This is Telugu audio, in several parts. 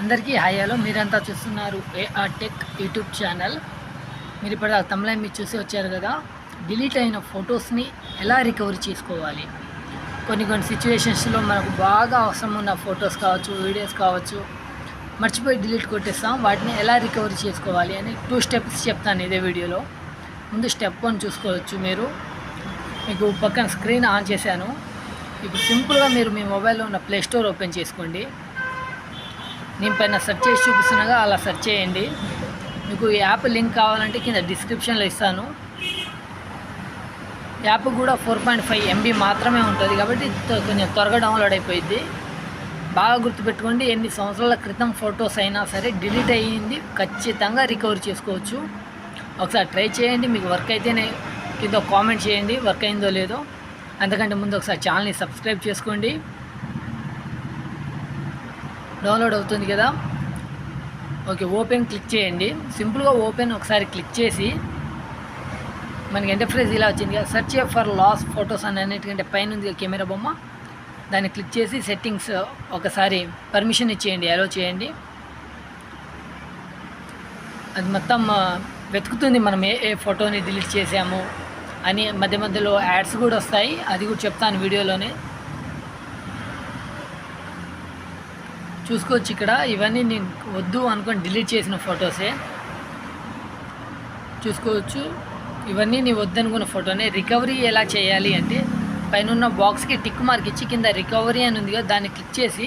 అందరికీ హాయ్ హలో. మీరంతా చూస్తున్నారు ఏఆర్ టెక్ యూట్యూబ్ ఛానల్. మీరు ఇప్పుడు తమిళ మీరు చూసి వచ్చారు కదా. డిలీట్ అయిన ఫొటోస్ని ఎలా రికవరీ చేసుకోవాలి, కొన్ని సిచ్యువేషన్స్లో మనకు బాగా అవసరం ఉన్న ఫొటోస్ కావచ్చు, వీడియోస్ కావచ్చు, మర్చిపోయి డిలీట్ కొట్టేస్తాం. వాటిని ఎలా రికవరీ చేసుకోవాలి అని 2 స్టెప్స్ చెప్తాను ఇదే వీడియోలో. ముందు స్టెప్ 1 చూసుకోవచ్చు. మీకు పక్కన స్క్రీన్ ఆన్ చేశాను. ఇప్పుడు సింపుల్గా మీరు మీ మొబైల్లో ఉన్న ప్లే స్టోర్ ఓపెన్ చేసుకోండి. నేను పైన సెర్చ్ చేసి చూపిస్తున్నాగా అలా సెర్చ్ చేయండి. మీకు యాప్ లింక్ కావాలంటే కింద డిస్క్రిప్షన్లో ఇస్తాను. యాప్ కూడా 4.5 MB మాత్రమే ఉంటుంది కాబట్టి కొంచెం త్వరగా డౌన్లోడ్ అయిపోయింది. బాగా గుర్తుపెట్టుకోండి, ఎన్ని సంవత్సరాల క్రితం ఫొటోస్ అయినా సరే డిలీట్ అయ్యింది ఖచ్చితంగా రికవర్ చేసుకోవచ్చు. ఒకసారి ట్రై చేయండి. మీకు వర్క్ అయితేనే కింద కామెంట్ చేయండి వర్క్ అయిందో లేదో. అంతకంటే ముందు ఒకసారి ఛానల్ని సబ్స్క్రైబ్ చేసుకోండి. డౌన్లోడ్ అవుతుంది కదా. ఓకే, ఓపెన్ క్లిక్ చేయండి. సింపుల్గా ఓపెన్ ఒకసారి క్లిక్ చేసి మనకి ఇంటర్ఫేస్ ఇలా వచ్చింది కదా. సెర్చ్ ఫర్ లాస్ట్ ఫొటోస్ అని అన్నిటికంటే పైన ఉంది కెమెరా బొమ్మ, దాన్ని క్లిక్ చేసి సెట్టింగ్స్ ఒకసారి పర్మిషన్ ఇచ్చేయండి, అలో చేయండి. అది మొత్తం వెతుకుతుంది మనం ఏ ఫోటోని డిలీట్ చేసాము అని. మధ్య మధ్యలో యాడ్స్ కూడా వస్తాయి, అది కూడా చెప్తాను వీడియోలోనే. చూసుకోవచ్చు ఇక్కడ. ఇవన్నీ నేను వద్దు అనుకొని డిలీట్ చేసిన ఫొటోసే చూసుకోవచ్చు. ఇవన్నీ నీ వద్దనుకున్న ఫోటోనే. రికవరీ ఎలా చేయాలి అంటే పైన ఉన్న బాక్స్కి టిక్ మార్క్ ఇచ్చి కింద రికవరీ అని ఉంది కదా, దాన్ని క్లిక్ చేసి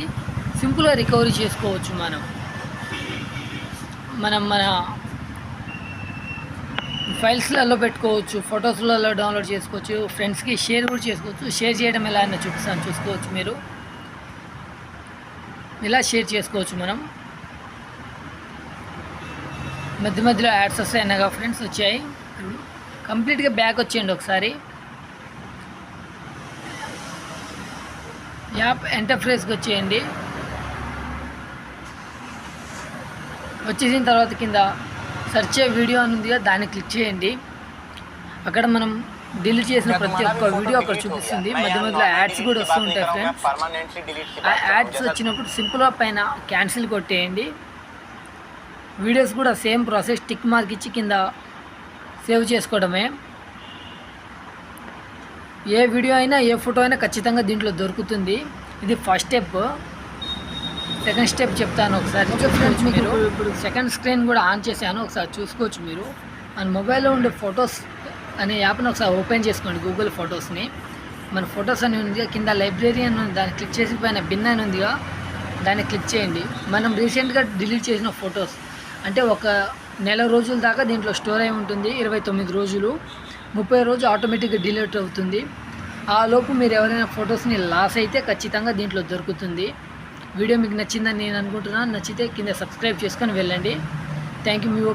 సింపుల్గా రికవరీ చేసుకోవచ్చు. మన ఫైల్స్లలో పెట్టుకోవచ్చు, ఫొటోస్లలో డౌన్లోడ్ చేసుకోవచ్చు, ఫ్రెండ్స్కి షేర్ కూడా చేసుకోవచ్చు. షేర్ చేయడం ఎలా అని చూపిస్తాను, చూసుకోవచ్చు. మీరు ఇలా షేర్ చేసుకోవచ్చు. మనం మధ్య మధ్యలో యాడ్స్ వస్తాయి అన్నగా ఫ్రెండ్స్, వచ్చాయి. కంప్లీట్గా బ్యాక్ వచ్చేయండి ఒకసారి. యాప్ ఇంటర్ఫేస్కి వచ్చేయండి. వచ్చేసిన తర్వాత కింద సెర్చ్ వీడియో అని ఉంది కదా, దాన్ని క్లిక్ చేయండి. అక్కడ మనం డిలీట్ చేసిన ప్రతి ఒక్క వీడియో అక్కడ చూపిస్తుంది. మధ్య మధ్యలో యాడ్స్ కూడా వస్తూ ఉంటాయి ఫ్రెండ్స్. ఆ యాడ్స్ వచ్చినప్పుడు సింపుల్గా పైన క్యాన్సిల్ కొట్టేయండి. వీడియోస్ కూడా సేమ్ ప్రాసెస్, టిక్ మార్క్ ఇచ్చి కింద సేవ్ చేసుకోవడమే. ఏ వీడియో అయినా ఏ ఫోటో అయినా ఖచ్చితంగా దీంట్లో దొరుకుతుంది. ఇది ఫస్ట్ స్టెప్. సెకండ్ స్టెప్ చెప్తాను ఒకసారి. ఫ్రెండ్స్, మీకు ఇప్పుడు సెకండ్ స్క్రీన్ కూడా ఆన్ చేశాను, ఒకసారి చూసుకోవచ్చు. మీరు మన మొబైల్లో ఉండే ఫొటోస్ అనే యాప్ని ఒకసారి ఓపెన్ చేసుకోండి, గూగుల్ ఫొటోస్ని. మన ఫొటోస్ అని ఉంది కింద లైబ్రరీ అని ఉంది, దాన్ని క్లిక్ చేసి పైన బిన్ అని ఉందిగా, దాన్ని క్లిక్ చేయండి. మనం రీసెంట్గా డిలీట్ చేసిన ఫొటోస్ అంటే ఒక నెల రోజుల దాకా దీంట్లో స్టోర్ అయి ఉంటుంది. 29 రోజులు, 30 రోజు ఆటోమేటిక్గా డిలీట్ అవుతుంది. ఆ లోపు మీరు ఎవరైనా ఫొటోస్ని లాస్ అయితే ఖచ్చితంగా దీంట్లో దొరుకుతుంది. వీడియో మీకు నచ్చిందని నేను అనుకుంటున్నాను. నచ్చితే కింద సబ్స్క్రైబ్ చేసుకొని వెళ్ళండి. Thank you.